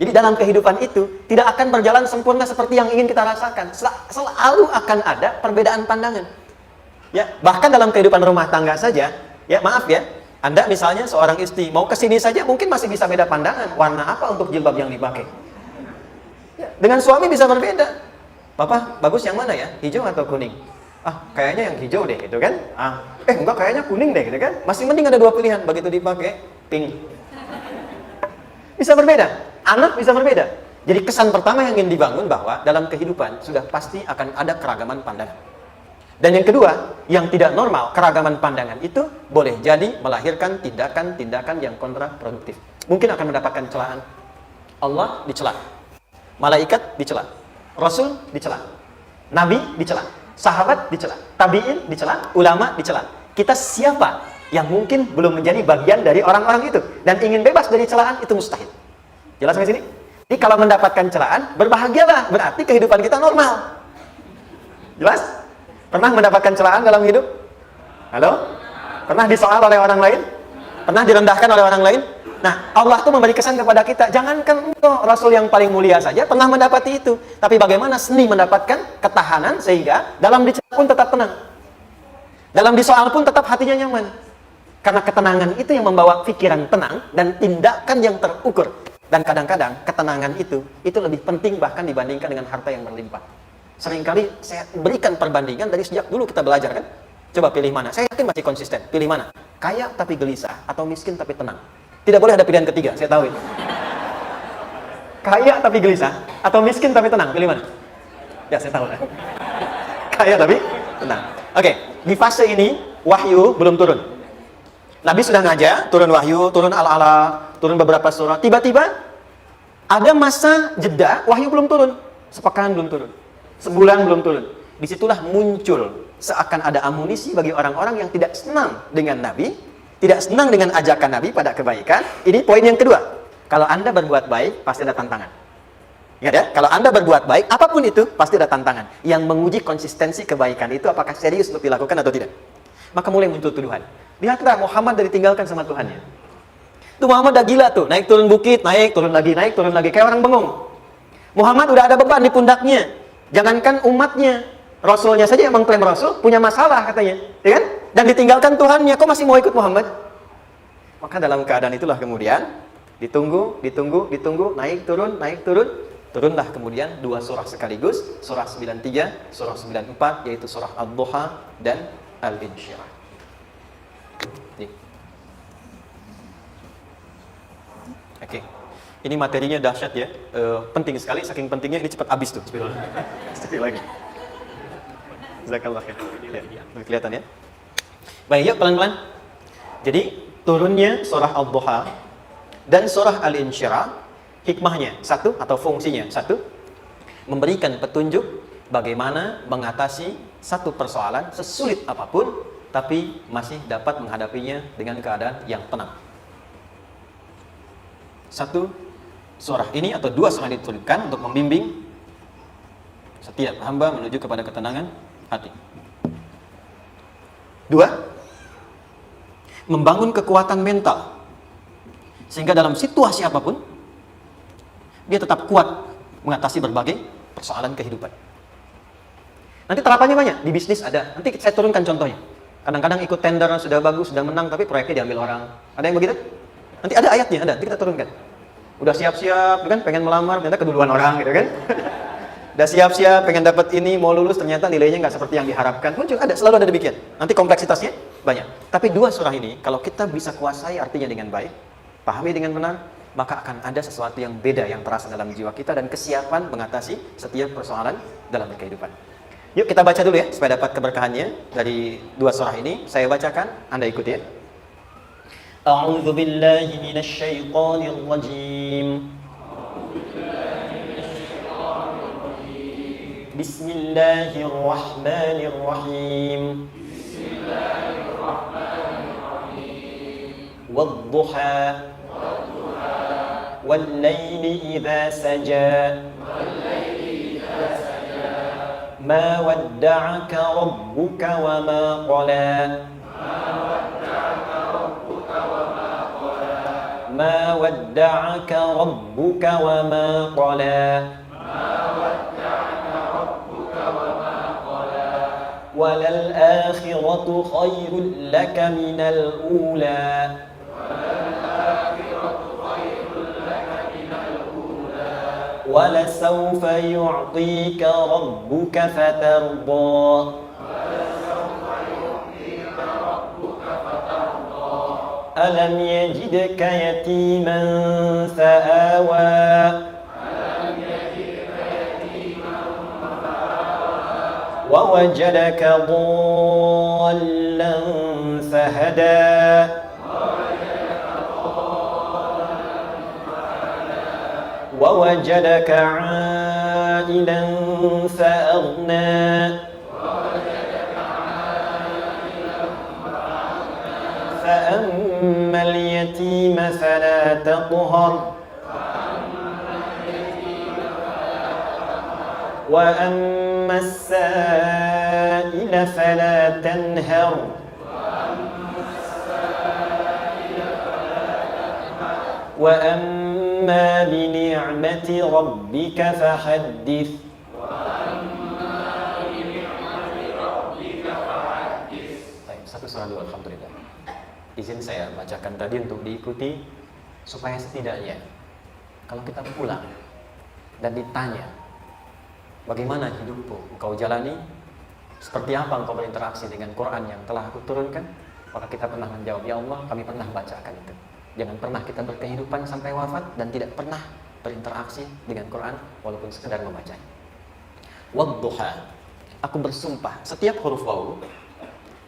Jadi dalam kehidupan itu tidak akan berjalan sempurna seperti yang ingin kita rasakan. Selalu akan ada perbedaan pandangan. Ya, bahkan dalam kehidupan rumah tangga saja, ya maaf ya, Anda misalnya seorang istri mau ke sini saja mungkin masih bisa beda pandangan warna apa untuk jilbab yang dipakai. Ya, dengan suami bisa berbeda. Papa, bagus yang mana ya? Hijau atau kuning? Kayaknya yang hijau deh, gitu kan? Enggak, kayaknya kuning deh, gitu kan? Masih mending ada dua pilihan, begitu dipakai, pink. Bisa berbeda, anak bisa berbeda. Jadi kesan pertama yang ingin dibangun bahwa dalam kehidupan sudah pasti akan ada keragaman pandangan. Dan yang kedua, yang tidak normal, keragaman pandangan itu boleh jadi melahirkan tindakan-tindakan yang kontraproduktif. Mungkin akan mendapatkan celaan. Allah dicela, malaikat dicela, Rasul dicela, Nabi dicela, sahabat dicela, tabi'in dicela, ulama dicela. Kita siapa yang mungkin belum menjadi bagian dari orang-orang itu dan ingin bebas dari celaan? Itu mustahil. Jelas sampai sini? Jadi kalau mendapatkan celaan, berbahagialah, berarti kehidupan kita normal. Jelas? Pernah mendapatkan celaan dalam hidup? Halo? Pernah disoal oleh orang lain? Pernah direndahkan oleh orang lain? Nah, Allah tuh memberi kesan kepada kita, jangankan engkau, Rasul yang paling mulia saja pernah mendapati itu. Tapi bagaimana seni mendapatkan ketahanan sehingga dalam dicela pun tetap tenang. Dalam disoal pun tetap hatinya nyaman. Karena ketenangan itu yang membawa pikiran tenang dan tindakan yang terukur. Dan kadang-kadang ketenangan itu lebih penting bahkan dibandingkan dengan harta yang berlimpah. Seringkali saya berikan perbandingan dari sejak dulu kita belajar kan. Coba pilih mana? Saya yakin masih konsisten. Pilih mana? Kaya tapi gelisah atau miskin tapi tenang. Tidak boleh ada pilihan ketiga, saya tahu itu. Kaya tapi gelisah atau miskin tapi tenang, pilih mana? Ya, saya tahu. Kaya tapi tenang. Oke, di fase ini wahyu belum turun. Nabi sudah ngajak, turun wahyu, turun al-ala, turun beberapa surah. Tiba-tiba ada masa jeda, wahyu belum turun. Sepekan belum turun. Sebulan belum turun. Disitulah muncul seakan ada amunisi bagi orang-orang yang tidak senang dengan Nabi, tidak senang dengan ajakan Nabi pada kebaikan. Ini poin yang kedua. Kalau Anda berbuat baik, pasti ada tantangan. Ingat ya, kalau Anda berbuat baik, apapun itu, pasti ada tantangan. Yang menguji konsistensi kebaikan itu, apakah serius untuk dilakukan atau tidak. Maka mulai muncul tuduhan. Lihatlah, Muhammad udah ditinggalkan sama Tuhannya. Tuh Muhammad udah gila tuh, naik turun bukit, naik turun lagi, kayak orang bengong. Muhammad udah ada beban di pundaknya. Jangankan umatnya, Rasulnya saja yang mengklaim Rasul, punya masalah katanya. Ya kan? Dan ditinggalkan Tuhannya, kok masih mau ikut Muhammad? Maka dalam keadaan itulah kemudian ditunggu, naik turun, turunlah kemudian dua surah sekaligus, surah 93, surah 94, yaitu surah Ad-Duha dan Al-Insyirah. Oke. Ini materinya dahsyat ya, penting sekali, saking pentingnya ini cepat habis tuh. Sekali lagi. Jazakallah khair. Ya, kelihatan ya. Baik, yuk pelan-pelan. Jadi turunnya surah Ad-Duha dan surah Al-Insyirah, hikmahnya satu atau fungsinya satu, memberikan petunjuk bagaimana mengatasi satu persoalan sesulit apapun, tapi masih dapat menghadapinya dengan keadaan yang tenang. Satu, surah ini atau dua surah diturunkan untuk membimbing setiap hamba menuju kepada ketenangan hati. Dua, membangun kekuatan mental sehingga dalam situasi apapun dia tetap kuat mengatasi berbagai persoalan kehidupan. Nanti terapannya banyak, di bisnis ada. Nanti saya turunkan contohnya. Kadang-kadang ikut tender sudah bagus, sudah menang, tapi proyeknya diambil orang. Ada yang begitu? Nanti ada ayatnya, ada. Nanti kita turunkan. Udah siap-siap, kan pengen melamar, ternyata keduluan orang, gitu kan? Udah siap-siap, pengen dapat ini, mau lulus, ternyata nilainya nggak seperti yang diharapkan. Muncul, ada, selalu ada demikian. Nanti kompleksitasnya banyak. Tapi dua surah ini, kalau kita bisa kuasai artinya dengan baik, pahami dengan benar, maka akan ada sesuatu yang beda yang terasa dalam jiwa kita dan kesiapan mengatasi setiap persoalan dalam kehidupan. Yuk kita baca dulu ya, supaya dapat keberkahannya dari dua surah ini. Saya bacakan, Anda ikuti ya. A'udzu billahi minasy syaithanir rajim. Bismillahirrahmanirrahim. Wad-duha wal-laili idza saja. Ma wadda'aka rabbuka wa ma qala. Ma wadda'aka rabbuka wa ma qala. Walal akhiratu khairul laka minal ula. ولسوف يعطيك ربك فترضى ألم يجدك يتيما فآوى ووجدك ضالا فهدى ووجدك عائلا فأغنى فأما اليتيم فلا تقهر وأما السائل فلا تنهر وأما بنعمة ربك فحدث. Baik, satu surah dulu, alhamdulillah. Izin saya bacakan tadi untuk diikuti supaya setidaknya kalau kita pulang dan ditanya bagaimana hidupmu engkau jalani, seperti apa engkau berinteraksi dengan Quran yang telah aku turunkan, maka kita pernah menjawab, ya Allah, kami pernah bacakan itu. Jangan pernah kita berkehidupan sampai wafat dan tidak pernah berinteraksi dengan Quran walaupun sekedar membacanya. Wadduha, aku bersumpah, setiap huruf waw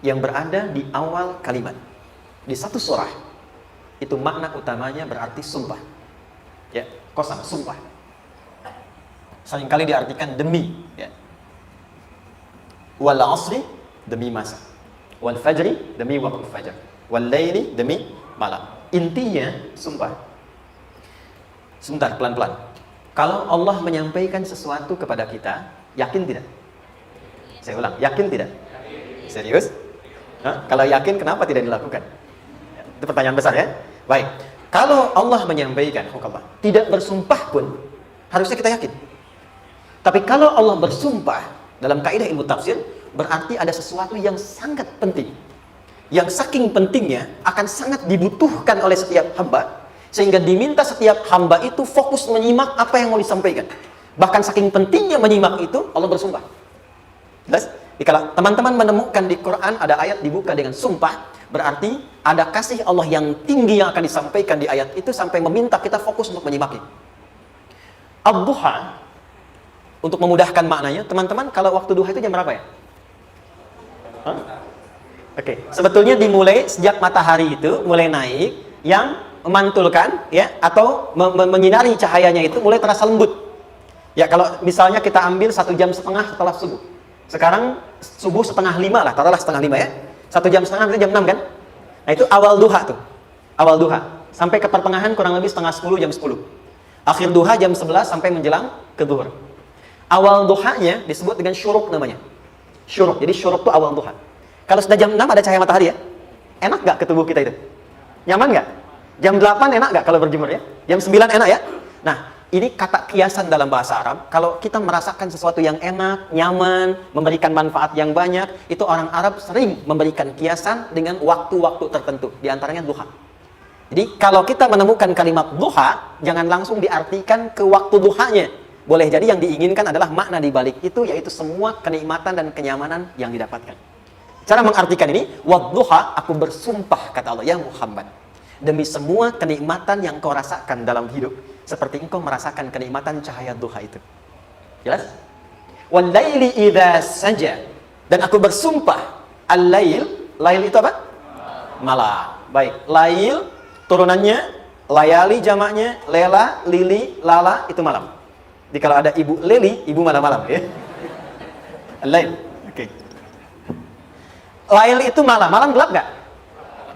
yang berada di awal kalimat di satu surah itu makna utamanya berarti sumpah. Ya, qasam, sumpah. Seringkali diartikan demi, ya. Wal asri, demi masa. Wal fajri, demi waktu fajar. Wal laili, demi malam. Intinya sumpah. Sebentar, pelan-pelan. Kalau Allah menyampaikan sesuatu kepada kita, yakin tidak? Saya ulang, yakin tidak? Serius? Hah? Kalau yakin, kenapa tidak dilakukan? Itu pertanyaan besar, ya. Baik. Kalau Allah menyampaikan, tidak bersumpah pun harusnya kita yakin. Tapi kalau Allah bersumpah dalam kaidah ilmu tafsir, berarti ada sesuatu yang sangat penting, yang saking pentingnya akan sangat dibutuhkan oleh setiap hamba, sehingga diminta setiap hamba itu fokus menyimak apa yang mau disampaikan. Bahkan saking pentingnya menyimak itu, Allah bersumpah. Jelas? Kalau teman-teman menemukan di Quran ada ayat dibuka dengan sumpah, berarti ada kasih Allah yang tinggi yang akan disampaikan di ayat itu sampai meminta kita fokus untuk menyimaknya. Ad-duha, untuk memudahkan maknanya, teman-teman, kalau waktu duha itu jam berapa ya? Oke, sebetulnya dimulai sejak matahari itu mulai naik, yang memantulkan, ya, atau menyinari cahayanya itu mulai terasa lembut. Ya, kalau misalnya kita ambil 1,5 jam setelah subuh. Sekarang subuh 4:30 lah, taruhlah 4:30 ya. 1,5 jam nanti jam 6 kan? Nah, itu awal duha tuh. Awal duha. Sampai ke pertengahan kurang lebih 9:30, jam 10. Akhir duha jam 11 sampai menjelang ke zuhur. Awal duhanya disebut dengan syuruk namanya. Syuruk. Jadi syuruk itu awal duha. Kalau sudah jam 6 ada cahaya matahari ya. Enak nggak ke tubuh kita itu? Nyaman nggak? Jam 8 enak nggak kalau berjemur ya? Jam 9 enak ya? Nah, ini kata kiasan dalam bahasa Arab. Kalau kita merasakan sesuatu yang enak, nyaman, memberikan manfaat yang banyak, itu orang Arab sering memberikan kiasan dengan waktu-waktu tertentu. Di antaranya duha. Jadi kalau kita menemukan kalimat duha, jangan langsung diartikan ke waktu duhanya. Boleh jadi yang diinginkan adalah makna di balik itu, yaitu semua kenikmatan dan kenyamanan yang didapatkan. Cara mengartikan ini, wadduha, aku bersumpah, kata Allah, ya Muhammad, demi semua kenikmatan yang kau rasakan dalam hidup, seperti engkau merasakan kenikmatan cahaya duha itu. Jelas? Wal laili idza saja, dan aku bersumpah, al-lail, lail itu apa? Malam. Baik, lail turunannya, layali jamaknya, lela, lili, lala, itu malam. Jadi kalau ada ibu leli, ibu malam-malam ya. Lail. Oke. Lail itu malam. Malam gelap nggak?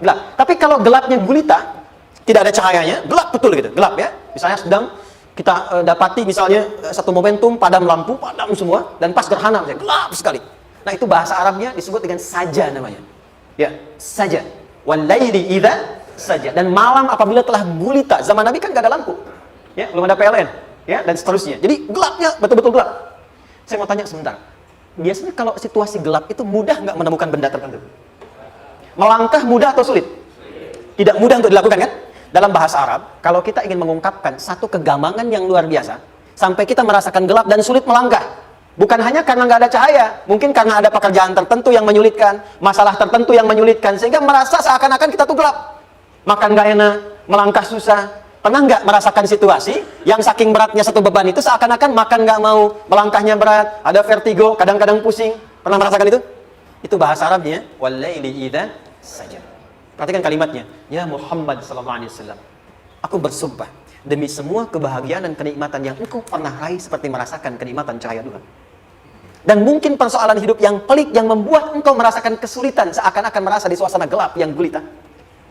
Gelap. Tapi kalau gelapnya gulita, tidak ada cahayanya, gelap betul gitu, gelap ya. Misalnya sedang kita dapati misalnya satu momentum padam lampu, padam semua, dan pas gerhana gelap sekali. Nah, itu bahasa Arabnya disebut dengan saja namanya. Ya, saja. Wal laili idza saja. Dan malam apabila telah gulita. Zaman Nabi kan gak ada lampu. Ya, belum ada PLN. Ya, dan seterusnya. Jadi gelapnya betul-betul gelap. Saya mau tanya sebentar. Biasanya kalau situasi gelap itu mudah nggak menemukan benda tertentu? Melangkah mudah atau sulit? Tidak mudah untuk dilakukan kan? Dalam bahasa Arab, kalau kita ingin mengungkapkan satu kegamangan yang luar biasa, sampai kita merasakan gelap dan sulit melangkah. Bukan hanya karena nggak ada cahaya, mungkin karena ada pekerjaan tertentu yang menyulitkan, masalah tertentu yang menyulitkan, sehingga merasa seakan-akan kita tuh gelap. Makan nggak enak, melangkah susah. Pernah nggak merasakan situasi yang saking beratnya satu beban itu seakan-akan makan nggak mau, melangkahnya berat, ada vertigo, kadang-kadang pusing. Pernah merasakan itu? Itu bahasa Arabnya, wal-laili idza saja. Perhatikan kalimatnya, ya Muhammad sallallahu alaihi wasallam. Aku bersumpah demi semua kebahagiaan dan kenikmatan yang engkau pernah raih seperti merasakan kenikmatan cahaya Tuhan. Dan mungkin persoalan hidup yang pelik yang membuat engkau merasakan kesulitan seakan-akan merasa di suasana gelap yang gulita.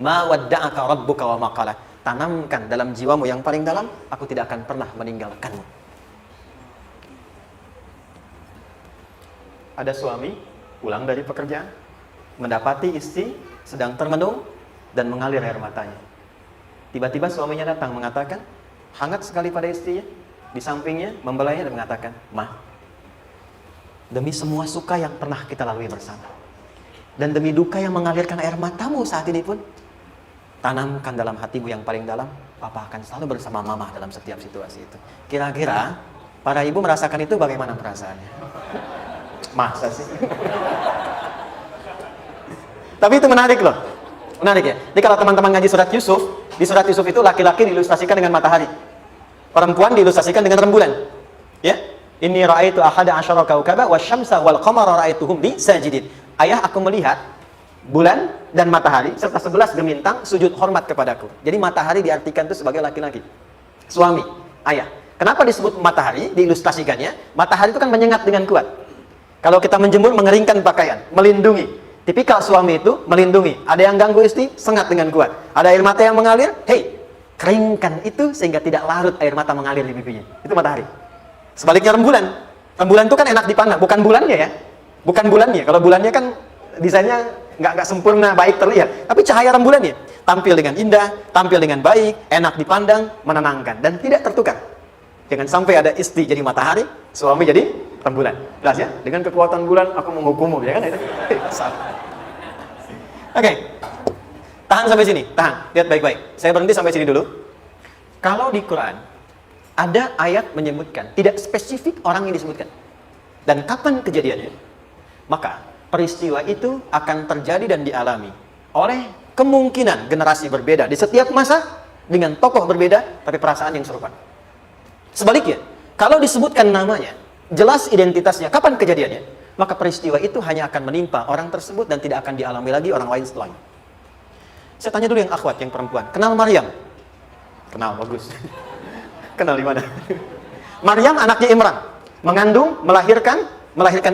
Ma wadda'aka rabbuka wa ma qala. Tanamkan dalam jiwamu yang paling dalam, aku tidak akan pernah meninggalkanmu. Ada suami pulang dari pekerjaan, mendapati istri sedang termenung dan mengalir air matanya. Tiba-tiba suaminya datang mengatakan, hangat sekali pada istrinya, di sampingnya membelainya dan mengatakan, "Ma, demi semua suka yang pernah kita lalui bersama, dan demi duka yang mengalirkan air matamu saat ini pun, tanamkan dalam hatimu yang paling dalam, Papa akan selalu bersama Mama dalam setiap situasi itu." Kira-kira para ibu merasakan itu bagaimana perasaannya? Masa sih? Tapi itu menarik loh. Menarik ya. Jadi kalau teman-teman ngaji surat Yusuf, di surat Yusuf itu laki-laki diilustrasikan dengan matahari. Perempuan diilustrasikan dengan rembulan. Ya. Inni ra'aitu ahada asyara kaukaba wasyamsa wal qamara ra'aituhum li sajidin. Ayah, aku melihat bulan dan matahari serta 11 gemintang sujud hormat kepadaku. Jadi matahari diartikan itu sebagai laki-laki. Suami, ayah. Kenapa disebut matahari? Diilustrasikannya, matahari itu kan menyengat dengan kuat. Kalau kita menjemur, mengeringkan pakaian, melindungi. Tipikal suami itu melindungi. Ada yang ganggu istri, sengat dengan kuat. Ada air mata yang mengalir, hey, keringkan itu sehingga tidak larut air mata mengalir di pipinya. Itu matahari. Sebaliknya rembulan. Rembulan itu kan enak dipandang, bukan bulannya ya. Bukan bulannya. Kalau bulannya kan desainnya nggak sempurna, baik terlihat. Tapi cahaya rembulannya tampil dengan indah, tampil dengan baik, enak dipandang, menenangkan dan tidak tertukar. Jangan sampai ada istri jadi matahari, suami jadi rembulan. Jelas ya? Dengan kekuatan bulan aku menghukummu, ya kan? Oke. Tahan sampai sini, tahan. Lihat baik-baik. Saya berhenti sampai sini dulu. Kalau di Quran ada ayat menyebutkan, tidak spesifik orang yang disebutkan. Dan kapan kejadiannya? Maka peristiwa itu akan terjadi dan dialami oleh kemungkinan generasi berbeda di setiap masa dengan tokoh berbeda tapi perasaan yang serupa. Sebaliknya, kalau disebutkan namanya, jelas identitasnya, kapan kejadiannya, maka peristiwa itu hanya akan menimpa orang tersebut dan tidak akan dialami lagi orang lain setelahnya. Saya tanya dulu yang akhwat, yang perempuan. Kenal Maryam? Kenal, bagus. Kenal di mana? Maryam anaknya Imran, mengandung, melahirkan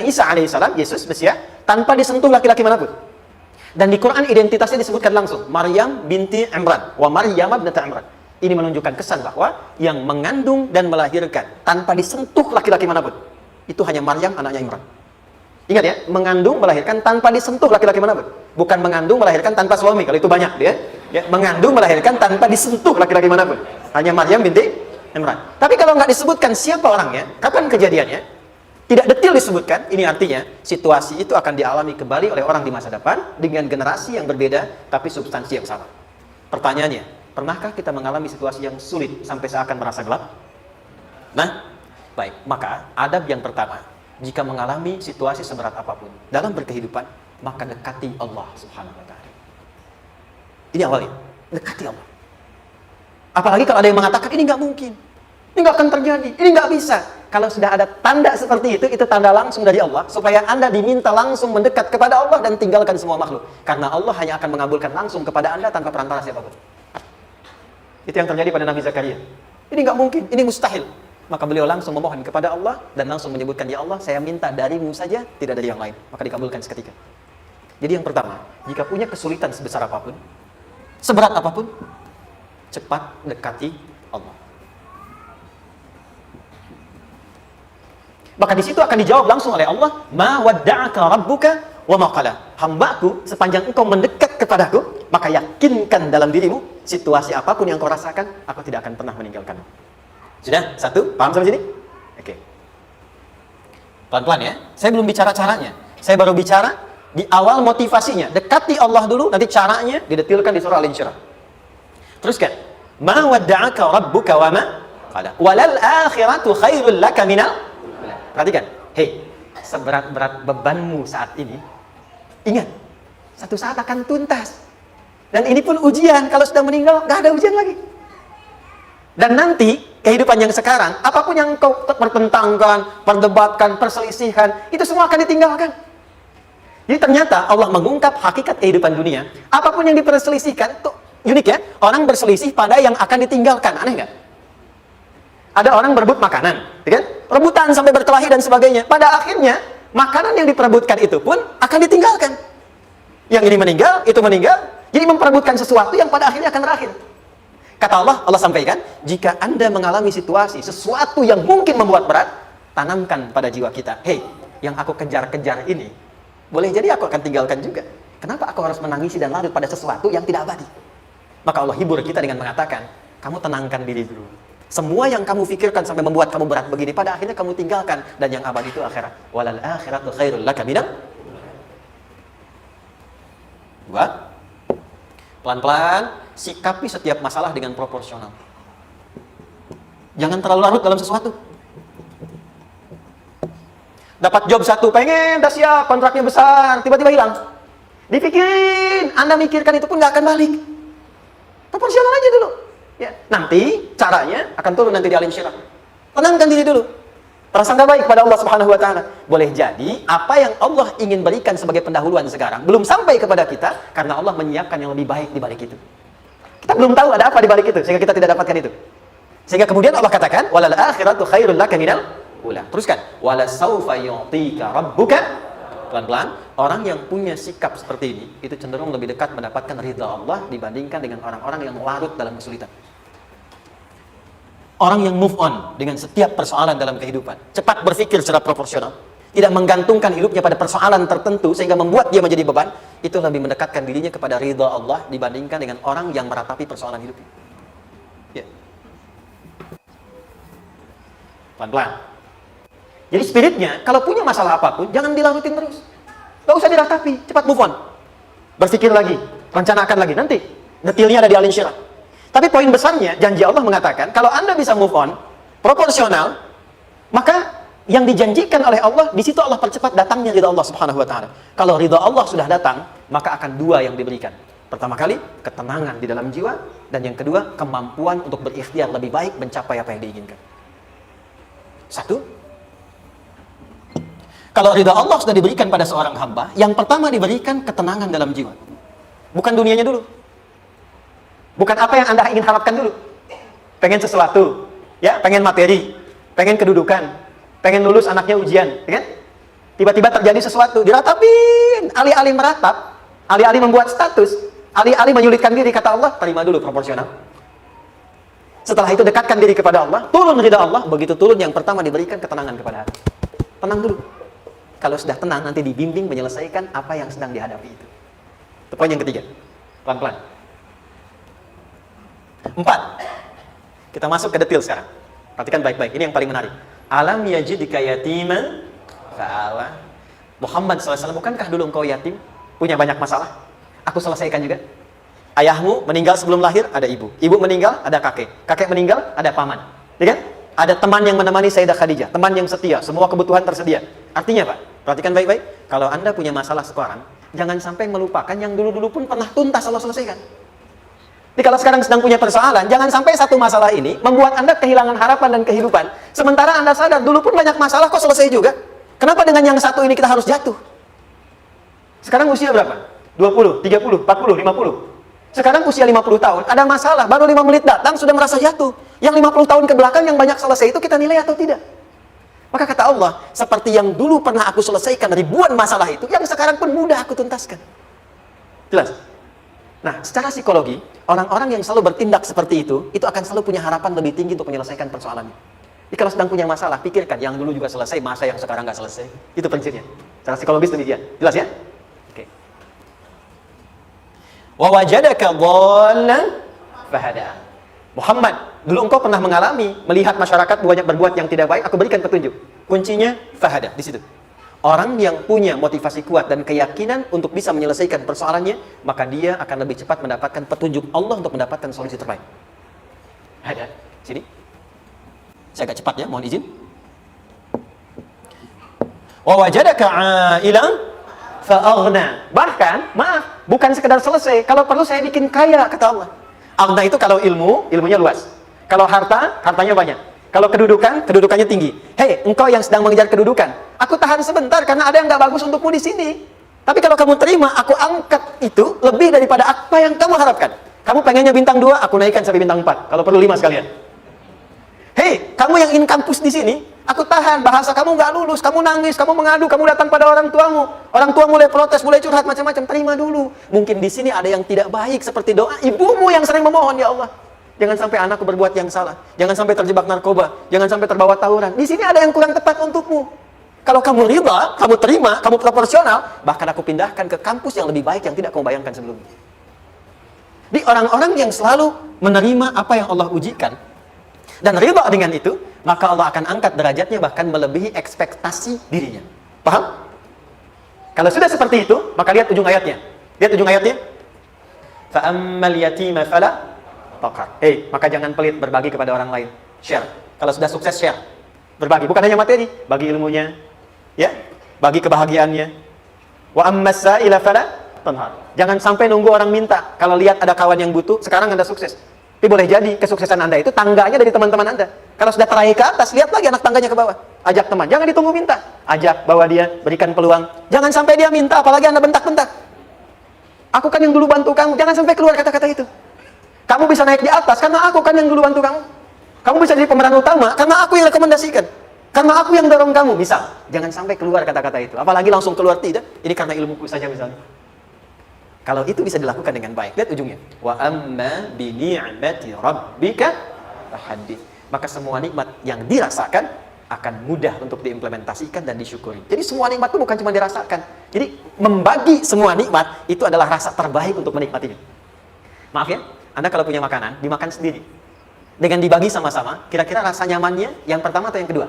Isa alaihissalam, Yesus Mesias, tanpa disentuh laki-laki manapun. Dan di Quran identitasnya disebutkan langsung, Maryam binti Imran, wa Maryam ibnata Imran. Ini menunjukkan kesan bahwa yang mengandung dan melahirkan tanpa disentuh laki-laki manapun, itu hanya Maryam anaknya Imran. Ingat ya, mengandung melahirkan tanpa disentuh laki-laki manapun. Bukan mengandung melahirkan tanpa suami, kalau itu banyak dia. Ya, mengandung melahirkan tanpa disentuh laki-laki manapun. Hanya Maryam binti Imran. Tapi kalau nggak disebutkan siapa orangnya, kapan kejadiannya, tidak detail disebutkan, ini artinya situasi itu akan dialami kembali oleh orang di masa depan dengan generasi yang berbeda tapi substansi yang sama. Pertanyaannya, pernahkah kita mengalami situasi yang sulit sampai seakan merasa gelap? Nah, baik, maka adab yang pertama, jika mengalami situasi seberat apapun dalam berkehidupan, maka dekati Allah Subhanahu wa Ta'ala. Ini awalnya, dekati Allah. Apalagi kalau ada yang mengatakan ini nggak mungkin, ini nggak akan terjadi, ini nggak bisa. Kalau sudah ada tanda seperti itu tanda langsung dari Allah supaya Anda diminta langsung mendekat kepada Allah dan tinggalkan semua makhluk. Karena Allah hanya akan mengabulkan langsung kepada Anda tanpa perantara siapapun. Itu yang terjadi pada Nabi Zakaria. Ini nggak mungkin, ini mustahil. Maka beliau langsung memohon kepada Allah dan langsung menyebutkan, ya Allah, saya minta darimu saja, tidak dari yang lain. Maka dikabulkan seketika. Jadi yang pertama, jika punya kesulitan sebesar apapun, seberat apapun, cepat dekati Allah. Maka di situ akan dijawab langsung oleh Allah, ma wadda'aka rabbuka wa ma qala. Hambaku, sepanjang engkau mendekat kepadaku, Maka yakinkan dalam dirimu, situasi apapun yang kau rasakan, aku tidak akan pernah meninggalkanmu. Sudah? Satu? Paham sampai sini? Oke. Pelan-pelan ya. Saya belum bicara caranya. Saya baru bicara di awal motivasinya. Dekati Allah dulu, nanti caranya didetilkan di surah Al-Insyirah. Teruskan. Ma wadda'aka rabbuka wa ma qala. Walal akhiratu khairul laka minal. Perhatikan. Hei, seberat-berat bebanmu saat ini, ingat, satu saat akan tuntas. Dan ini pun ujian. Kalau sudah meninggal, gak ada ujian lagi. Dan nanti, kehidupan yang sekarang, apapun yang kau pertentangkan, perdebatkan, perselisihan, itu semua akan ditinggalkan. Jadi ternyata Allah mengungkap hakikat kehidupan dunia. Apapun yang diperselisihkan, tuh unik ya. Orang berselisih pada yang akan ditinggalkan. Aneh nggak? Ada orang berebut makanan, kan? Rebutan sampai berkelahi dan sebagainya. Pada akhirnya, makanan yang diperebutkan itu pun akan ditinggalkan. Yang ini meninggal, itu meninggal. Jadi memperebutkan sesuatu yang pada akhirnya akan berakhir. Kata Allah, Allah sampaikan, jika Anda mengalami situasi, sesuatu yang mungkin membuat berat, tanamkan pada jiwa kita, hei, yang aku kejar-kejar ini, boleh jadi aku akan tinggalkan juga. Kenapa aku harus menangisi dan larut pada sesuatu yang tidak abadi? Maka Allah hibur kita dengan mengatakan, kamu tenangkan diri dulu. Semua yang kamu pikirkan sampai membuat kamu berat begini, pada akhirnya kamu tinggalkan. Dan yang abadi itu akhirat. Walal akhiratu khairul laka minal. Dua. Pelan-pelan, sikapi setiap masalah dengan proporsional. Jangan terlalu larut dalam sesuatu. Dapat job satu, pengen, udah siap, kontraknya besar, tiba-tiba hilang. Dipikirin, Anda mikirkan itu pun nggak akan balik. Proporsional aja dulu. Ya, nanti caranya akan turun nanti di Al-Insyirah. Tenangkan diri dulu. Prasangka baik pada Allah Subhanahu wa taala. Boleh jadi apa yang Allah ingin berikan sebagai pendahuluan sekarang belum sampai kepada kita karena Allah menyiapkan yang lebih baik di balik itu. Kita belum tahu ada apa di balik itu sehingga kita tidak dapatkan itu. Sehingga kemudian Allah katakan walal akhiratu khairul laka minal ula. Teruskan wala saufa yu'tika rabbuka. Pelan-pelan, orang yang punya sikap seperti ini itu cenderung lebih dekat mendapatkan ridha Allah dibandingkan dengan orang-orang yang larut dalam kesulitan. Orang yang move on dengan setiap persoalan dalam kehidupan, cepat berpikir secara proporsional, tidak menggantungkan hidupnya pada persoalan tertentu sehingga membuat dia menjadi beban, itu lebih mendekatkan dirinya kepada ridha Allah dibandingkan dengan orang yang meratapi persoalan hidupnya. Ya. Pelan-pelan. Jadi spiritnya, kalau punya masalah apapun, jangan dilarutin terus. Gak usah diratapi, cepat move on. Berpikir lagi, rencanakan lagi, nanti detailnya ada di Al-Insyirah. Tapi poin besarnya, janji Allah mengatakan, kalau Anda bisa move on, proporsional, maka yang dijanjikan oleh Allah, di situ Allah percepat datangnya ridha Allah Subhanahu wa taala. Kalau ridha Allah sudah datang, maka akan dua yang diberikan. Pertama kali, ketenangan di dalam jiwa, dan yang kedua, kemampuan untuk berikhtiar lebih baik mencapai apa yang diinginkan. Satu, kalau ridha Allah sudah diberikan pada seorang hamba, yang pertama diberikan ketenangan dalam jiwa. Bukan dunianya dulu. Bukan apa yang Anda ingin harapkan dulu. Pengen sesuatu, ya, pengen materi, pengen kedudukan, pengen lulus anaknya ujian, ya kan? Tiba-tiba terjadi sesuatu, diratapin, alih-alih meratap, alih-alih membuat status, alih-alih menyulitkan diri, kata Allah, terima dulu proporsional. Setelah itu dekatkan diri kepada Allah, turun ridha Allah, begitu turun yang pertama diberikan ketenangan kepada hati. Tenang dulu. Kalau sudah tenang, nanti dibimbing menyelesaikan apa yang sedang dihadapi itu. Itu poin yang ketiga. Pelan-pelan. 4. Kita masuk ke detail sekarang. Perhatikan baik-baik, ini yang paling menarik. Alam yajidika yatiman fa'awa. Muhammad SAW, bukankah dulu engkau yatim? Punya banyak masalah? Aku selesaikan juga. Ayahmu meninggal sebelum lahir, ada ibu. Ibu meninggal, ada kakek. Kakek meninggal, ada paman. Ya kan? Ada teman yang menemani Sayyidah Khadijah. Teman yang setia, semua kebutuhan tersedia. Artinya apa? Perhatikan baik-baik. Kalau Anda punya masalah sekarang, jangan sampai melupakan yang dulu-dulu pun pernah tuntas Allah selesaikan. Jadi kalau sekarang sedang punya persoalan, jangan sampai satu masalah ini membuat Anda kehilangan harapan dan kehidupan. Sementara Anda sadar, dulu pun banyak masalah kok selesai juga. Kenapa dengan yang satu ini kita harus jatuh? Sekarang usia berapa? 20, 30, 40, 50. Sekarang usia 50 tahun, ada masalah, baru 5 menit datang, sudah merasa jatuh. Yang 50 tahun ke belakang yang banyak selesai itu kita nilai atau tidak? Maka kata Allah, seperti yang dulu pernah aku selesaikan ribuan masalah itu, yang sekarang pun mudah aku tuntaskan. Jelas? Nah, secara psikologi, orang-orang yang selalu bertindak seperti itu akan selalu punya harapan lebih tinggi untuk menyelesaikan persoalannya. Jadi kalau sedang punya masalah, pikirkan yang dulu juga selesai, masa yang sekarang nggak selesai. Itu prinsipnya. Secara psikologis demikian. Jelas ya? Oke. Wa wajadaka dhallan fahada. Muhammad, dulu engkau pernah mengalami melihat masyarakat banyak berbuat yang tidak baik, aku berikan petunjuk. Kuncinya fahada di situ. Orang yang punya motivasi kuat dan keyakinan untuk bisa menyelesaikan persoalannya, maka dia akan lebih cepat mendapatkan petunjuk Allah untuk mendapatkan solusi terbaik. Ada, sini. Saya agak cepat ya, mohon izin. Wa wajadaka 'ailan fa'aghna. Bahkan, maaf, bukan sekedar selesai. Kalau perlu saya bikin kaya, kata Allah. Aghna itu kalau ilmunya luas. Kalau harta, hartanya banyak. Kalau kedudukan, kedudukannya tinggi. Hei, engkau yang sedang mengejar kedudukan, aku tahan sebentar karena ada yang nggak bagus untukmu di sini. Tapi kalau kamu terima, aku angkat itu lebih daripada apa yang kamu harapkan. Kamu pengennya bintang 2, aku naikkan sampai bintang 4. Kalau perlu 5 sekalian. Hei, kamu yang ingin kampus di sini, aku tahan. Bahasa kamu nggak lulus, kamu nangis, kamu mengadu, kamu datang pada orang tuamu. Orang tua mulai protes, mulai curhat macam-macam. Terima dulu. Mungkin di sini ada yang tidak baik seperti doa ibumu yang sering memohon, ya Allah, jangan sampai anakku berbuat yang salah. Jangan sampai terjebak narkoba. Jangan sampai terbawa tawuran. Di sini ada yang kurang tepat untukmu. Kalau kamu riba, kamu terima, kamu proporsional, bahkan aku pindahkan ke kampus yang lebih baik yang tidak kamu bayangkan sebelumnya. Di orang-orang yang selalu menerima apa yang Allah ujikan dan riba dengan itu, maka Allah akan angkat derajatnya bahkan melebihi ekspektasi dirinya. Paham? Kalau sudah seperti itu, maka lihat ujung ayatnya. Lihat ujung ayatnya. Fa'ammal yatima fala taqhar. Maka jangan pelit berbagi kepada orang lain. Share. Kalau sudah sukses, share. Berbagi. Bukan hanya materi, bagi ilmunya, ya, bagi kebahagiaannya. Wa ammas sa'ila fala tanhar. Jangan sampai nunggu orang minta. Kalau lihat ada kawan yang butuh, sekarang Anda sukses. Tapi boleh jadi kesuksesan Anda itu tangganya dari teman-teman Anda. Kalau sudah teraih ke atas, lihat lagi anak tangganya ke bawah. Ajak teman. Jangan ditunggu minta. Ajak, bawa dia, berikan peluang. Jangan sampai dia minta, apalagi Anda bentak-bentak. Aku kan yang dulu bantu kamu. Jangan sampai keluar kata-kata itu. Kamu bisa naik di atas karena aku kan yang dulu bantu kamu. Kamu bisa jadi pemeran utama karena aku yang rekomendasikan. Karena aku yang dorong kamu. Misal, jangan sampai keluar kata-kata itu. Apalagi langsung keluar tidak. Ini karena ilmuku saja misalnya. Kalau itu bisa dilakukan dengan baik, lihat ujungnya. Wa amma bi ni'mati rabbika fahaddits. Maka semua nikmat yang dirasakan akan mudah untuk diimplementasikan dan disyukuri. Jadi semua nikmat itu bukan cuma dirasakan. Jadi membagi semua nikmat itu adalah rasa terbaik untuk menikmatinya. Maaf ya, Anda kalau punya makanan, dimakan sendiri. Dengan dibagi sama-sama, kira-kira rasa nyamannya yang pertama atau yang kedua?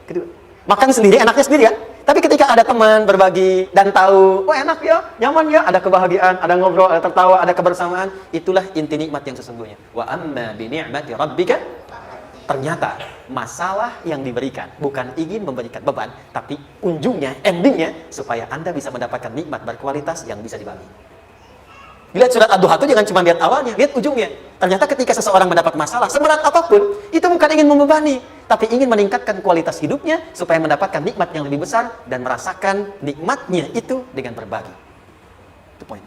Kedua. Makan sendiri, enaknya sendiri kan? Tapi ketika ada teman berbagi dan tahu, oh enak ya, nyaman ya, ada kebahagiaan, ada ngobrol, ada tertawa, ada kebersamaan, itulah inti nikmat yang sesungguhnya. Wa amma bi ni'mati rabbika. Ternyata masalah yang diberikan bukan ingin memberikan beban, tapi ujungnya, endingnya, supaya Anda bisa mendapatkan nikmat berkualitas yang bisa dibagi. Lihat surat Ad-Duha itu jangan cuma lihat awalnya, lihat ujungnya. Ternyata ketika seseorang mendapat masalah, seberat apapun, itu bukan ingin membebani, tapi ingin meningkatkan kualitas hidupnya supaya mendapatkan nikmat yang lebih besar dan merasakan nikmatnya itu dengan berbagi. Itu poin.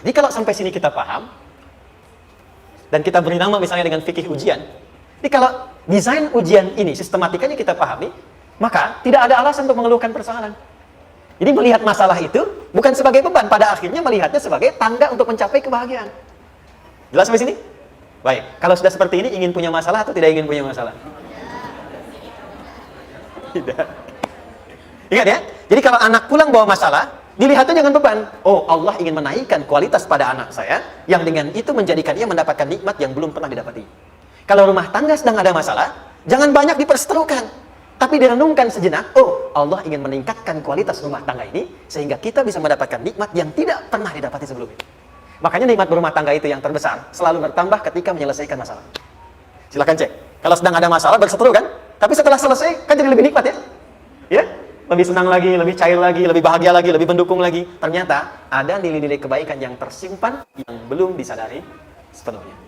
Jadi kalau sampai sini kita paham, dan kita beri nama misalnya dengan fikih ujian, jadi kalau desain ujian ini, sistematikanya kita pahami, maka tidak ada alasan untuk mengeluhkan persoalan. Jadi melihat masalah itu bukan sebagai beban, pada akhirnya melihatnya sebagai tangga untuk mencapai kebahagiaan. Jelas sampai sini? Baik, kalau sudah seperti ini ingin punya masalah atau tidak ingin punya masalah? Tidak. Ingat ya, jadi kalau anak pulang bawa masalah, dilihatnya jangan beban. Oh, Allah ingin menaikkan kualitas pada anak saya, yang dengan itu menjadikan ia mendapatkan nikmat yang belum pernah didapati. Kalau rumah tangga sedang ada masalah, jangan banyak diperseterukan. Tapi direnungkan sejenak, oh Allah ingin meningkatkan kualitas rumah tangga ini, sehingga kita bisa mendapatkan nikmat yang tidak pernah didapati sebelumnya. Makanya nikmat berumah tangga itu yang terbesar, selalu bertambah ketika menyelesaikan masalah. Silakan cek, kalau sedang ada masalah berseteru kan? Tapi setelah selesai, kan jadi lebih nikmat ya? Ya? Lebih senang lagi, lebih cair lagi, lebih bahagia lagi, lebih mendukung lagi. Ternyata ada nilai-nilai kebaikan yang tersimpan, yang belum disadari sepenuhnya.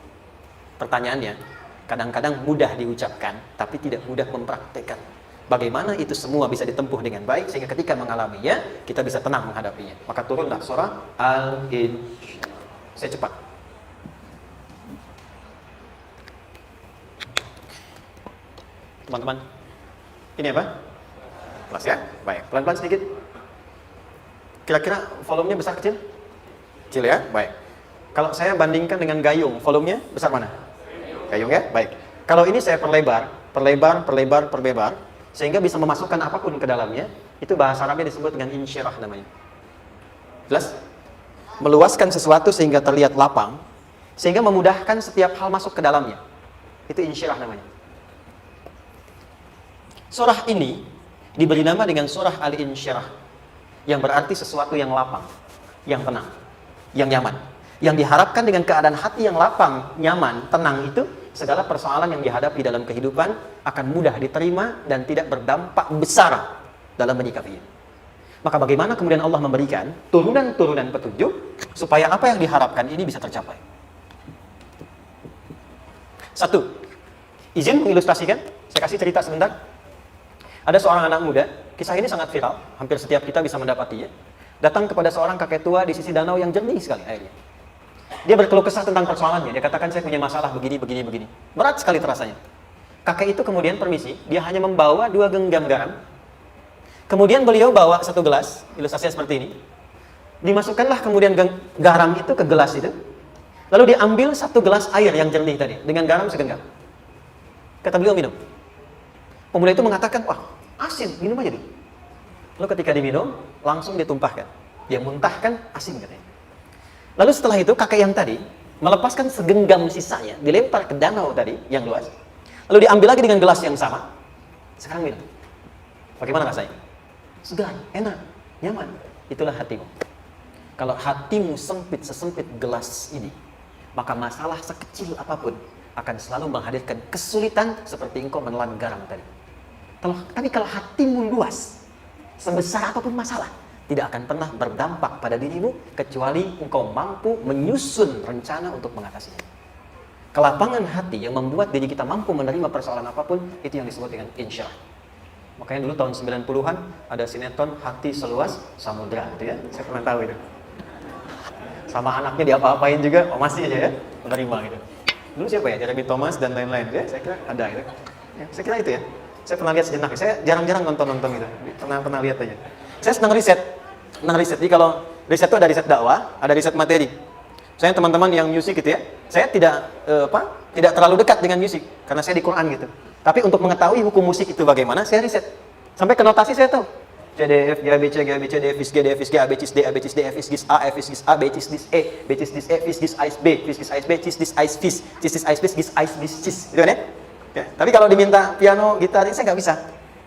Pertanyaannya, kadang-kadang mudah diucapkan, tapi tidak mudah mempraktekkan. Bagaimana itu semua bisa ditempuh dengan baik, sehingga ketika mengalaminya, kita bisa tenang menghadapinya. Maka turunlah surah Al-Insyirah. Saya cepat. Teman-teman, ini apa? Kelas ya? Baik, pelan-pelan sedikit. Kira-kira volumenya besar kecil? Kecil ya? Baik. Kalau saya bandingkan dengan gayung, volumenya besar mana? Gayung ya? Baik. Kalau ini saya perlebar, sehingga bisa memasukkan apapun ke dalamnya, itu bahasa Arabnya disebut dengan insyirah namanya. Jelas? Meluaskan sesuatu sehingga terlihat lapang, sehingga memudahkan setiap hal masuk ke dalamnya. Itu insyirah namanya. Surah ini diberi nama dengan surah Al-Insyirah, yang berarti sesuatu yang lapang, yang tenang, yang nyaman. Yang diharapkan dengan keadaan hati yang lapang, nyaman, tenang itu, segala persoalan yang dihadapi dalam kehidupan akan mudah diterima dan tidak berdampak besar dalam menyikapinya. Maka bagaimana kemudian Allah memberikan turunan-turunan petunjuk supaya apa yang diharapkan ini bisa tercapai? Satu, izin mengilustrasikan, saya kasih cerita sebentar. Ada seorang anak muda, kisah ini sangat viral, hampir setiap kita bisa mendapatinya. Datang kepada seorang kakek tua di sisi danau yang jernih sekali airnya. Dia berkeluh kesah tentang persoalannya. Dia katakan, saya punya masalah begini. Berat sekali terasanya. Kakek itu kemudian permisi, dia hanya membawa 2 genggam garam. Kemudian beliau bawa 1 gelas, ilustrasinya seperti ini. Dimasukkanlah kemudian garam itu ke gelas itu. Lalu diambil 1 gelas air yang jernih tadi, dengan garam segenggam. Kata beliau, minum. Pemuda itu mengatakan, wah, asin, minum aja deh. Lalu ketika diminum, langsung ditumpahkan. Dia muntahkan, asin katanya. Lalu setelah itu, kakek yang tadi melepaskan segenggam sisanya, dilempar ke danau tadi, yang luas. Lalu diambil lagi dengan gelas yang sama. Sekarang minum. Bagaimana rasanya? Segar, enak, nyaman. Itulah hatimu. Kalau hatimu sempit sesempit gelas ini, maka masalah sekecil apapun akan selalu menghadirkan kesulitan seperti engkau menelan garam tadi. Tapi kalau hatimu luas, sebesar apapun masalah, tidak akan pernah berdampak pada dirimu kecuali engkau mampu menyusun rencana untuk mengatasinya. Kelapangan hati yang membuat diri kita mampu menerima persoalan apapun, itu yang disebut dengan insyirah. Makanya dulu tahun 90-an ada sinetron Hati Seluas Samudra, gitu ya. Saya pernah tahu itu. Sama anaknya diapa-apain juga, masih aja ya, menerima gitu. Dulu siapa ya? Jeremy Thomas dan lain-lain ya. Saya kira ada itu. Ya, saya kira itu ya. Saya pernah lihat sejenak. Saya jarang-jarang nonton gitu. Pernah lihat aja. Saya senang riset. Jadi kalau riset itu ada riset dakwah, ada riset materi. Saya teman-teman yang musik gitu ya. Saya tidak terlalu dekat dengan musik karena saya di Quran gitu. Tapi untuk mengetahui hukum musik itu bagaimana, saya riset. Sampai ke notasi saya tahu. C, D, F, G, A, B, C, G, A, B, C, D, F, G, D, F, G, A, B, C, D, A, B, C, D, F, G, A, F, G, A, B, C, D, E, B, C, D, E, F, G, A, B, F, G, A, B, C, D, A, F, C, D, A, B, G, A, B, C, gitu kan ya? Ya, tapi kalau diminta piano, gitar, saya nggak bisa.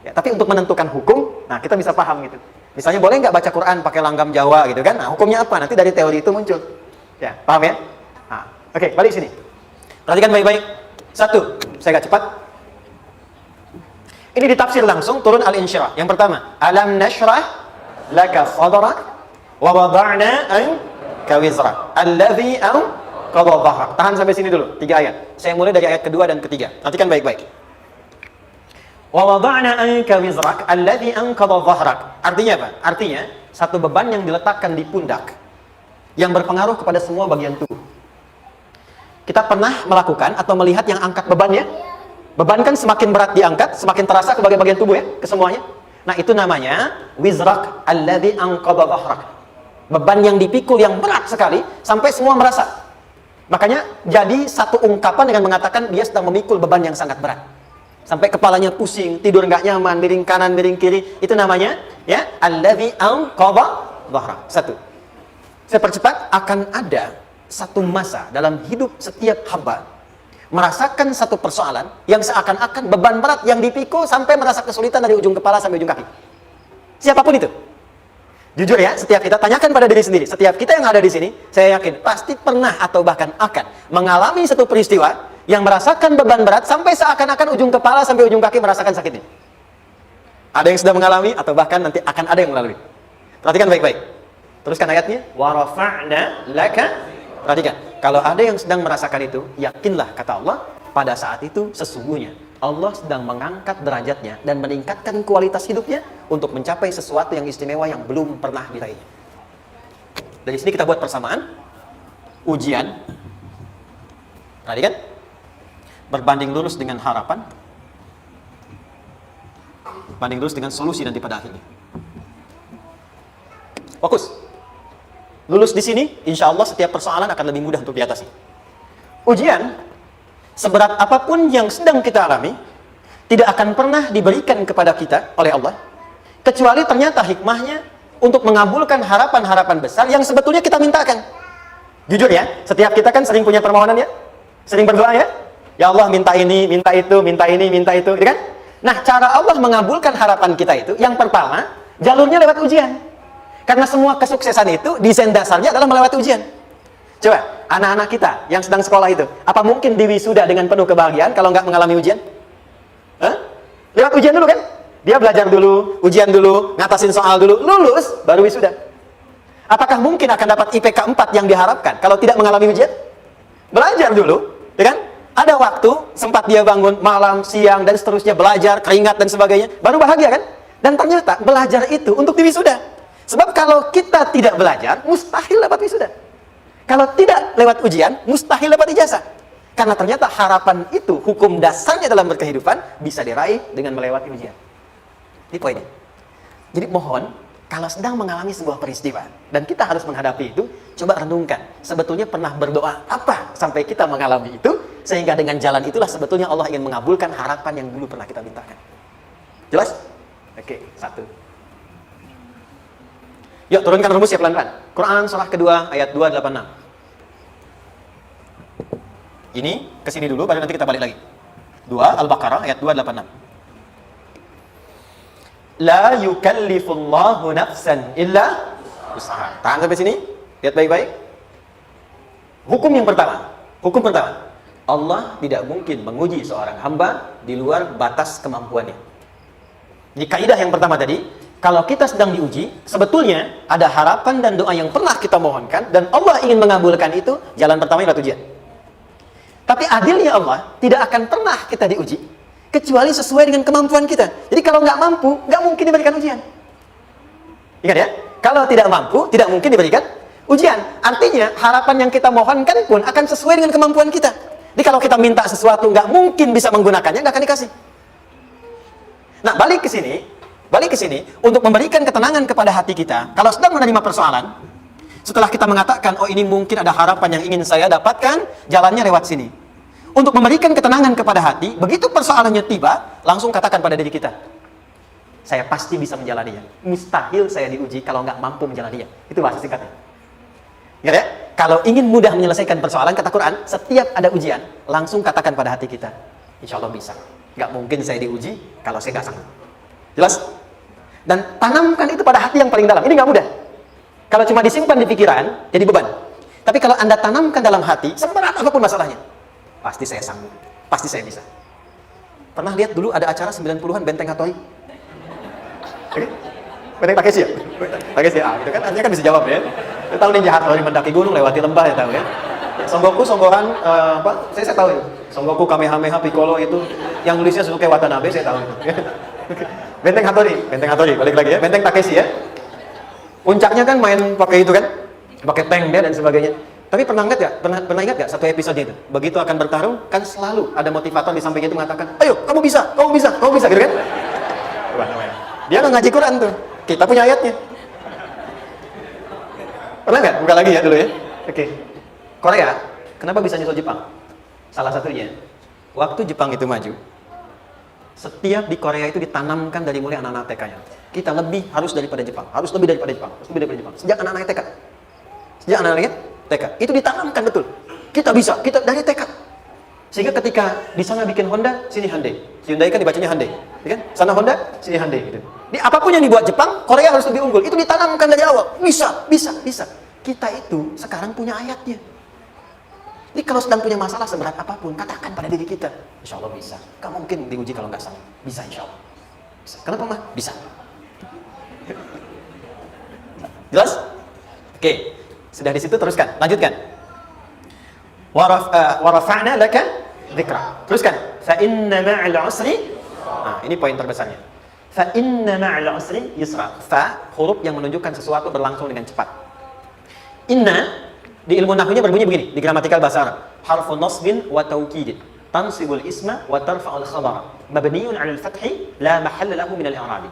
Ya, tapi untuk menentukan hukum, nah kita bisa paham gitu. Misalnya boleh nggak baca Quran pakai langgam Jawa gitu kan? Nah hukumnya apa? Nanti dari teori itu muncul. Ya, paham ya? Nah, oke, balik sini. Perhatikan baik-baik. 1, saya agak cepat. Ini ditafsir langsung turun Al-Insyirah. Yang pertama, alam nashrah laka sadrak wa wada'na anka wizrak alladhi anqadha dhahrak. Tahan sampai sini dulu, 3 ayat. Saya mulai dari ayat kedua dan ketiga. Perhatikan baik-baik. Wa wada'na anka wizrak alladhi anqadha dhahrak. Artinya apa? Artinya satu beban yang diletakkan di pundak yang berpengaruh kepada semua bagian tubuh. Kita pernah melakukan atau melihat yang angkat bebannya? Beban kan semakin berat diangkat, semakin terasa ke bagian-bagian tubuh ya, ke semuanya. Nah, itu namanya wizrak alladzi anqadha dhahrak. Beban yang dipikul yang berat sekali sampai semua merasa. Makanya jadi satu ungkapan dengan mengatakan dia sedang memikul beban yang sangat berat. Sampai kepalanya pusing, tidur nggak nyaman, miring kanan, miring kiri. Itu namanya ya alladzi anqadha dhahrak. 1. Saya percepat, akan ada satu masa dalam hidup setiap hamba merasakan satu persoalan yang seakan-akan beban berat yang dipikul sampai merasa kesulitan dari ujung kepala sampai ujung kaki. Siapapun itu. Jujur ya, setiap kita tanyakan pada diri sendiri. Setiap kita yang ada di sini, saya yakin pasti pernah atau bahkan akan mengalami satu peristiwa yang merasakan beban berat sampai seakan-akan ujung kepala sampai ujung kaki merasakan sakitnya. Ada yang sudah mengalami atau bahkan nanti akan ada yang melalui. Perhatikan baik-baik. Teruskan ayatnya. Wa rafa'na laka. Perhatikan, kalau ada yang sedang merasakan itu, yakinlah kata Allah, pada saat itu sesungguhnya Allah sedang mengangkat derajatnya dan meningkatkan kualitas hidupnya untuk mencapai sesuatu yang istimewa yang belum pernah diraihnya. Dari sini kita buat persamaan, ujian, perhatikan, berbanding lurus dengan harapan, banding lurus dengan solusi nanti pada akhirnya. Fokus. Lulus di sini, insya Allah setiap persoalan akan lebih mudah untuk diatasi. Ujian, seberat apapun yang sedang kita alami, tidak akan pernah diberikan kepada kita oleh Allah, kecuali ternyata hikmahnya untuk mengabulkan harapan-harapan besar yang sebetulnya kita mintakan. Jujur ya, setiap kita kan sering punya permohonan ya, sering berdoa ya. Ya Allah minta ini, minta itu, minta ini, minta itu, gitu kan? Nah, cara Allah mengabulkan harapan kita itu, yang pertama, jalurnya lewat ujian. Karena semua kesuksesan itu, desain dasarnya adalah melewati ujian. Coba, anak-anak kita yang sedang sekolah itu, apa mungkin diwisuda dengan penuh kebahagiaan kalau nggak mengalami ujian? Hah? Lewat ujian dulu kan? Dia belajar dulu, ujian dulu, ngatasin soal dulu, lulus, baru wisuda. Apakah mungkin akan dapat IPK 4 yang diharapkan kalau tidak mengalami ujian? Belajar dulu, ya kan? Ada waktu, sempat dia bangun malam, siang, dan seterusnya, belajar, keringat, dan sebagainya, baru bahagia kan? Dan ternyata belajar itu untuk diwisuda. Sebab kalau kita tidak belajar, mustahil dapat wisuda. Kalau tidak lewat ujian, mustahil dapat ijazah. Karena ternyata harapan itu, hukum dasarnya dalam berkehidupan, bisa diraih dengan melewati ujian. Ini poinnya. Jadi mohon, kalau sedang mengalami sebuah peristiwa, dan kita harus menghadapi itu, coba renungkan, sebetulnya pernah berdoa apa sampai kita mengalami itu, sehingga dengan jalan itulah sebetulnya Allah ingin mengabulkan harapan yang dulu pernah kita mintakan. Jelas? Oke, satu. Yuk, turunkan rumus ya pelan-pelan. Quran surah kedua ayat 286. Ini kesini dulu, baru nanti kita balik lagi. 2 Al-Baqarah ayat 286. La yukallifullahu nafsan illa usaha. Tahan sampai sini. Lihat baik-baik. Hukum yang pertama. Hukum pertama. Allah tidak mungkin menguji seorang hamba di luar batas kemampuannya. Jadi kaidah yang pertama tadi, kalau kita sedang diuji, sebetulnya ada harapan dan doa yang pernah kita mohonkan, dan Allah ingin mengabulkan itu, jalan pertama adalah ujian. Tapi adilnya Allah, tidak akan pernah kita diuji, kecuali sesuai dengan kemampuan kita. Jadi kalau nggak mampu, nggak mungkin diberikan ujian. Ingat ya, kalau tidak mampu, tidak mungkin diberikan ujian. Artinya, harapan yang kita mohonkan pun akan sesuai dengan kemampuan kita. Jadi kalau kita minta sesuatu, nggak mungkin bisa menggunakannya, nggak akan dikasih. Nah, balik ke sini, untuk memberikan ketenangan kepada hati kita, kalau sedang menerima persoalan, setelah kita mengatakan, oh ini mungkin ada harapan yang ingin saya dapatkan, jalannya lewat sini. Untuk memberikan ketenangan kepada hati, begitu persoalannya tiba, langsung katakan pada diri kita, saya pasti bisa menjalaninya. Mustahil saya diuji kalau nggak mampu menjalaninya. Itu bahasa singkatnya. Ingat ya? Kalau ingin mudah menyelesaikan persoalan, kata Quran, setiap ada ujian, langsung katakan pada hati kita, insya Allah bisa. Nggak mungkin saya diuji kalau saya nggak sanggup. Jelas? Dan tanamkan itu pada hati yang paling dalam. Ini nggak mudah. Kalau cuma disimpan di pikiran, jadi beban. Tapi kalau Anda tanamkan dalam hati, seberat apapun masalahnya, pasti saya sanggup, pasti saya bisa. Pernah lihat dulu ada acara 90-an Benteng Hattori? Oke? Benteng Takeshi ya? Takeshi ya? Itu kan artinya kan bisa jawab ya. Saya tahu Ninja Hattori mendaki gunung, lewati lembah ya tahu ya. Songgoku, Songgohan, apa? Saya tahu ya. Songgoku, Kamehameha, Piccolo itu, yang nulisnya Suzuki Watanabe, saya tahu itu. Benteng Hattori, balik lagi ya. Benteng Takeshi ya. Puncaknya kan main pakai itu kan, pakai tank dia dan sebagainya. Tapi pernah ingat gak? Pernah ingat gak satu episode itu? Begitu akan bertarung, kan selalu ada motivator di sampingnya itu mengatakan, ayo kamu bisa, gitu kan? Dia nggak ngaji Quran tuh, kita punya ayatnya. Pernah nggak? Buka lagi ya dulu ya. Oke. Korea, kenapa bisa nyusul Jepang? Salah satunya, waktu Jepang itu maju, setiap di Korea itu ditanamkan dari mulai anak-anak TK-nya. Kita harus daripada Jepang, harus lebih daripada Jepang. Sejak anak-anak TK. Sejak anak-anak TK, itu ditanamkan betul. Kita bisa, kita dari TK. Sehingga ketika di sana bikin Honda, sini Hyundai. Hyundai kan dibacanya Hyundai, ya kan? Sana Honda, sini Hyundai gitu. Di apapun yang dibuat Jepang, Korea harus lebih unggul. Itu ditanamkan dari awal. Bisa. Kita itu sekarang punya ayatnya. Jadi kalau sedang punya masalah seberat apapun, katakan pada diri kita, insya Allah bisa. Gak mungkin diuji kalau nggak sanggup. Bisa insya Allah. Bisa. Kenapa mah? Bisa. Jelas? Oke. Sudah di situ teruskan. Lanjutkan. Warafa'na laka dzikra. Teruskan. Fa inna ma'al usri. Nah, ini poin terbesarnya. Fa inna ma'al usri yusra. Fa huruf yang menunjukkan sesuatu berlangsung dengan cepat. Inna di ilmu nahwunya berbunyi begini, di gramatikal bahasa Arab. Harfun nasbin wa taukidin. Tansibul isma wa tarfa'ul khabar. Mabniun 'alal fathi la mahalla lahu min al-i'rab.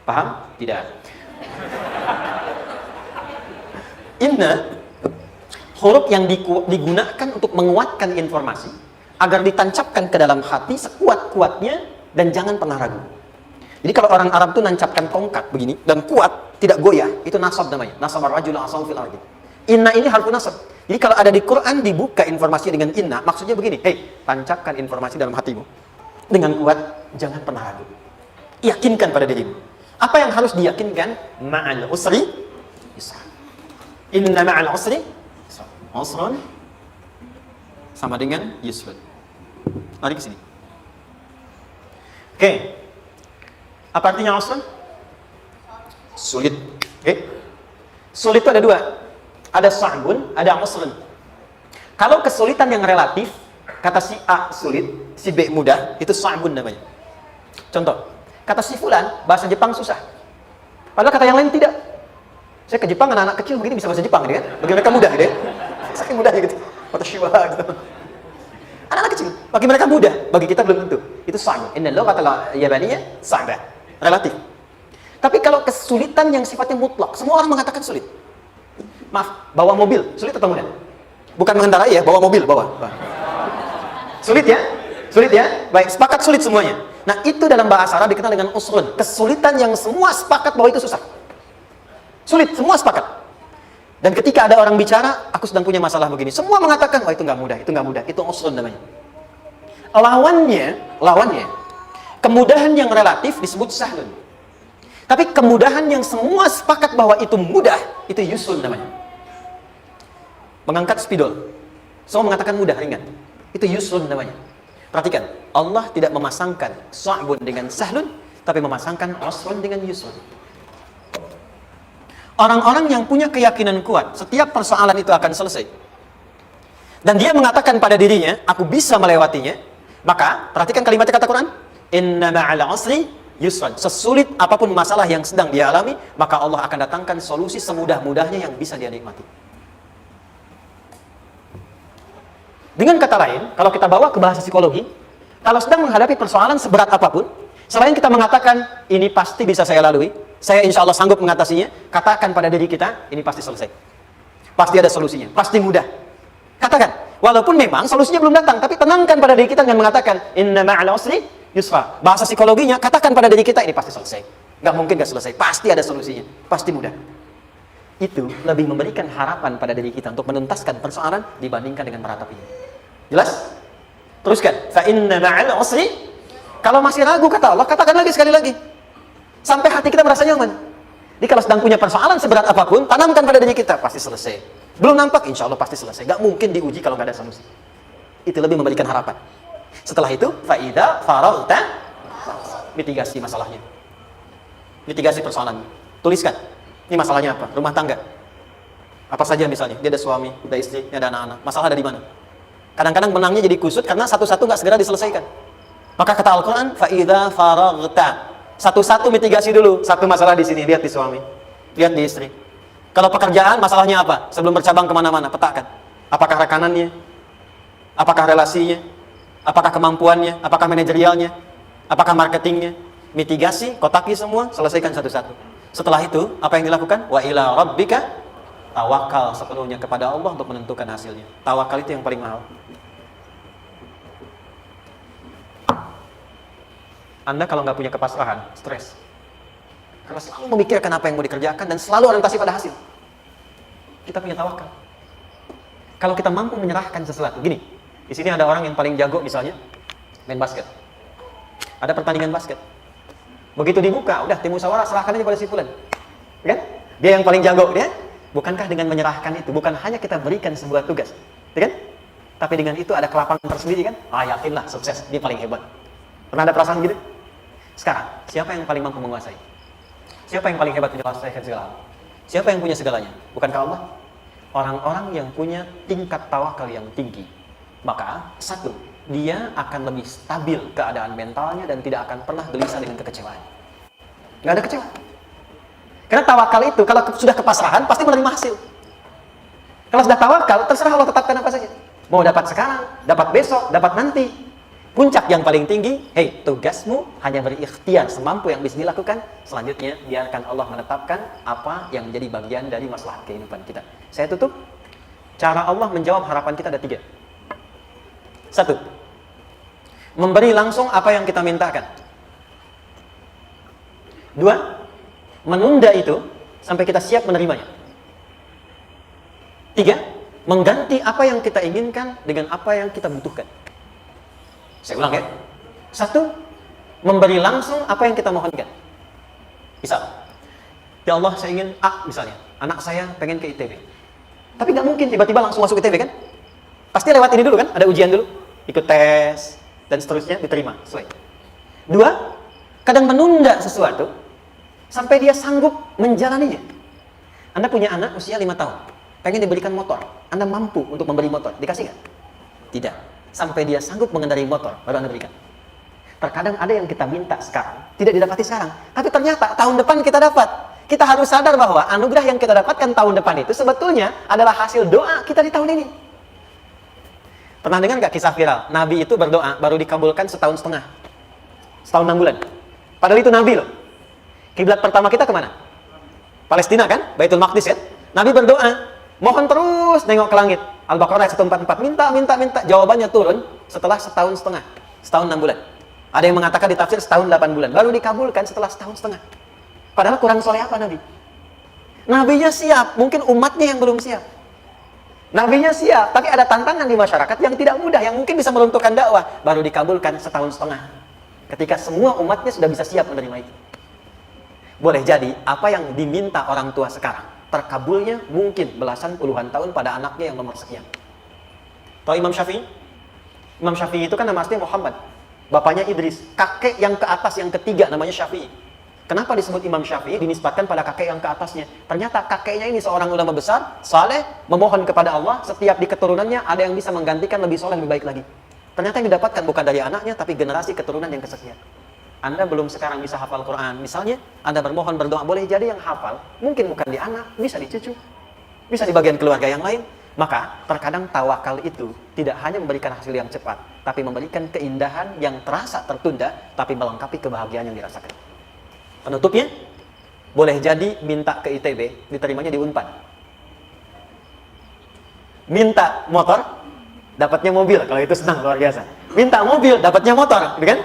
Paham? Tidak. Inna huruf yang digunakan untuk menguatkan informasi agar ditancapkan ke dalam hati sekuat-kuatnya dan jangan pernah ragu. Jadi kalau orang Arab itu nancapkan tongkat begini dan kuat, tidak goyah, itu nasab namanya. Nasab ar-rajul asam fil ardi. Inna ini harfu nasab. Jadi kalau ada di Quran dibuka informasi dengan inna, maksudnya begini, hei, tancapkan informasi dalam hatimu dengan kuat, jangan pernah ragu. Yakinkan pada dirimu. Apa yang harus diyakinkan? Ma'al usri yusra. Inna ma'al usri yusra. Usrun sama dengan yusrun. Mari ke sini. Oke. Apa artinya usrun? Sulit. Oke. Sulit itu ada dua. Ada sa'bun, ada usrun. Kalau kesulitan yang relatif, kata si A sulit, si B mudah, itu sa'bun namanya. Contoh, kata si fulan, bahasa Jepang susah. Padahal kata yang lain tidak. Saya ke Jepang, anak-anak kecil begini bisa bahasa Jepang gitu kan. Bagi mereka mudah gitu ya. Saking mudahnya gitu. Watashiwa gitu. Anak-anak kecil, bagi mereka mudah, bagi kita belum tentu. Itu sa'bun. Inna lughata yabaniyah sa'bah. Relatif. Tapi kalau kesulitan yang sifatnya mutlak, semua orang mengatakan sulit. Maaf, bawa mobil, sulit atau mudah? Bukan mengendarai ya, bawa mobil, bawa. Sulit ya? Sulit ya? Baik, sepakat sulit semuanya. Nah, itu dalam bahasa Arab dikenal dengan usrun. Kesulitan yang semua sepakat bahwa itu susah. Sulit, semua sepakat. Dan ketika ada orang bicara, aku sedang punya masalah begini. Semua mengatakan, oh itu nggak mudah, itu nggak mudah. Itu usrun namanya. Lawannya, kemudahan yang relatif disebut sahlun. Tapi kemudahan yang semua sepakat bahwa itu mudah, itu yusrun namanya. Mengangkat spidol. Semua mengatakan mudah, ringan. Itu yusrun namanya. Perhatikan, Allah tidak memasangkan sa'bun dengan sahlun, tapi memasangkan usrun dengan yusrun. Orang-orang yang punya keyakinan kuat, setiap persoalan itu akan selesai. Dan dia mengatakan pada dirinya, aku bisa melewatinya. Maka, perhatikan kalimat kata Quran. Inna ma'al usri yusran. Sesulit apapun masalah yang sedang dia alami, maka Allah akan datangkan solusi semudah-mudahnya yang bisa dia nikmati. Dengan kata lain, kalau kita bawa ke bahasa psikologi, kalau sedang menghadapi persoalan seberat apapun, selain kita mengatakan, ini pasti bisa saya lalui, saya insya Allah sanggup mengatasinya, katakan pada diri kita, ini pasti selesai. Pasti ada solusinya, pasti mudah. Katakan, walaupun memang solusinya belum datang, tapi tenangkan pada diri kita dengan mengatakan, inna ma'al usri yusra. Bahasa psikologinya, katakan pada diri kita, ini pasti selesai. Nggak mungkin nggak selesai, pasti ada solusinya, pasti mudah. Itu lebih memberikan harapan pada diri kita untuk menuntaskan persoalan dibandingkan dengan meratapinya. Jelas? Teruskan. Fa inna ma'al usri. Kalau masih ragu kata Allah, katakan lagi sekali lagi. Sampai hati kita merasa nyaman. Jadi kalau sedang punya persoalan seberat apapun, tanamkan pada diri kita, pasti selesai. Belum nampak, insya Allah pasti selesai. Gak mungkin diuji kalau gak ada solusi. Itu lebih memberikan harapan. Setelah itu, fa'idha faraghta, mitigasi masalahnya. Mitigasi persoalannya. Tuliskan. Ini masalahnya apa? Rumah tangga. Apa saja misalnya. Dia ada suami, ada istri, ada anak-anak. Masalah dari mana? Kadang-kadang menangnya jadi kusut karena satu-satu nggak segera diselesaikan. Maka kata Al-Quran, fa'idha faraghta. Satu-satu mitigasi dulu. Satu masalah di sini, lihat di suami, lihat di istri. Kalau pekerjaan, masalahnya apa? Sebelum bercabang kemana-mana, petakan. Apakah rekanannya? Apakah relasinya? Apakah kemampuannya? Apakah manajerialnya? Apakah marketingnya? Mitigasi, kotaki semua, selesaikan satu-satu. Setelah itu, apa yang dilakukan? Wa ila rabbika, tawakal sepenuhnya kepada Allah untuk menentukan hasilnya. Tawakal itu yang paling mahal. Anda kalau nggak punya kepasrahan, stres. Karena selalu memikirkan apa yang mau dikerjakan dan selalu orientasi pada hasil. Kita punya tawakal. Kalau kita mampu menyerahkan sesuatu, gini, di sini ada orang yang paling jago misalnya main basket. Ada pertandingan basket. Begitu dibuka, udah tim musyawarah serahkan aja pada si fulan. Kan? Dia yang paling jago, dia. Bukankah dengan menyerahkan itu, bukan hanya kita berikan sebuah tugas, ya kan? Tapi dengan itu ada kelapangan tersendiri kan? Ah, yakinlah sukses, dia paling hebat. Pernah ada perasaan gitu? Sekarang, siapa yang paling mampu menguasai? Siapa yang paling hebat menyelesaikan segala hal? Siapa yang punya segalanya? Bukankah Allah? Orang-orang yang punya tingkat tawakal yang tinggi. Maka, satu, dia akan lebih stabil keadaan mentalnya dan tidak akan pernah gelisah dengan kekecewaan. Nggak ada kecewa. Karena tawakal itu, kalau sudah kepasrahan, pasti menerima hasil. Kalau sudah tawakal, terserah Allah tetapkan apa saja. Mau dapat sekarang, dapat besok, dapat nanti. Puncak yang paling tinggi, hei, tugasmu hanya berikhtiar semampu yang bisa dilakukan. Selanjutnya, biarkan Allah menetapkan apa yang menjadi bagian dari masalah kehidupan kita. Saya tutup. Cara Allah menjawab harapan kita ada 3. 1. Memberi langsung apa yang kita mintakan. 2. Menunda itu sampai kita siap menerimanya. 3, mengganti apa yang kita inginkan dengan apa yang kita butuhkan. Saya ulang ya. 1, memberi langsung apa yang kita mohonkan. Misal, ya Allah saya ingin A misalnya, anak saya pengen ke ITB. Tapi nggak mungkin tiba-tiba langsung masuk ITB kan? Pasti lewat ini dulu kan, ada ujian dulu, ikut tes, dan seterusnya diterima. Selesai. 2, kadang menunda sesuatu sampai dia sanggup menjalaninya. Anda punya anak usia 5 tahun, pengen diberikan motor. Anda mampu untuk memberi motor, dikasih nggak? Tidak. Sampai dia sanggup mengendarai motor, baru Anda berikan. Terkadang ada yang kita minta sekarang, tidak didapati sekarang. Tapi ternyata tahun depan kita dapat. Kita harus sadar bahwa anugerah yang kita dapatkan tahun depan itu sebetulnya adalah hasil doa kita di tahun ini. Pernah dengar nggak kisah viral? Nabi itu berdoa, baru dikabulkan setahun setengah. Setahun 6 bulan. Padahal itu Nabi loh. Kiblat pertama kita kemana? Palestina kan? Baitul Maqdis ya? Nabi berdoa, mohon terus nengok ke langit. Al-Baqarah 144, minta. Jawabannya turun setelah setahun setengah. Setahun 6 bulan. Ada yang mengatakan di tafsir setahun 8 bulan. Baru dikabulkan setelah setahun setengah. Padahal kurang soleh apa Nabi? Nabinya siap, mungkin umatnya yang belum siap. Nabinya siap, tapi ada tantangan di masyarakat yang tidak mudah, yang mungkin bisa meruntuhkan dakwah. Baru dikabulkan setahun setengah. Ketika semua umatnya sudah bisa siap menerima itu. Boleh jadi, apa yang diminta orang tua sekarang, terkabulnya mungkin belasan puluhan tahun pada anaknya yang nomor sekian. Tahu Imam Syafi'i? Imam Syafi'i itu kan nama aslinya Muhammad. Bapaknya Idris, kakek yang ke atas yang ketiga namanya Syafi'i. Kenapa disebut Imam Syafi'i? Dinisbatkan pada kakek yang ke atasnya. Ternyata kakeknya ini seorang ulama besar, saleh, memohon kepada Allah, setiap di keturunannya ada yang bisa menggantikan lebih soleh, lebih baik lagi. Ternyata yang didapatkan bukan dari anaknya, tapi generasi keturunan yang kesekian. Anda belum sekarang bisa hafal Quran. Misalnya, Anda bermohon berdoa, boleh jadi yang hafal, mungkin bukan di anak, bisa di cucu, bisa di bagian keluarga yang lain. Maka, terkadang tawakal itu tidak hanya memberikan hasil yang cepat, tapi memberikan keindahan yang terasa tertunda, tapi melengkapi kebahagiaan yang dirasakan. Penutupnya, boleh jadi minta ke ITB, diterimanya di Unpad. Minta motor, dapatnya mobil, kalau itu senang luar biasa. Minta mobil, dapatnya motor, gitu kan?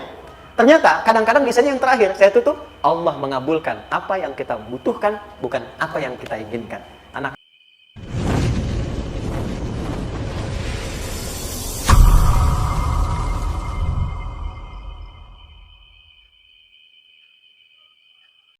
Ternyata kadang-kadang di sini yang terakhir saya tutup, Allah mengabulkan apa yang kita butuhkan, bukan apa yang kita inginkan.